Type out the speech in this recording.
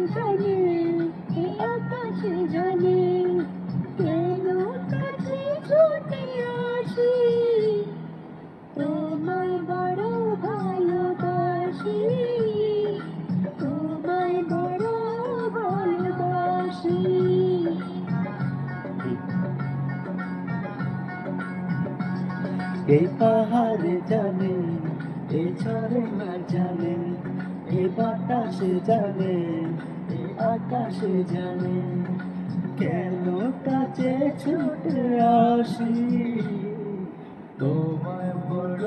জানে, এ আকাশ জানে, কেন কাছে ছুটে আসি, তোমায় বড় ভালোবাসি, তোমায় বড় ভালোবাসি। এই পাহাড়ে জানে, এই ঝরনা জানে, এই বাতাসে জানে, এই আকাশে জানে, কেন কাছে ছুটে আসি, তোমায় বড়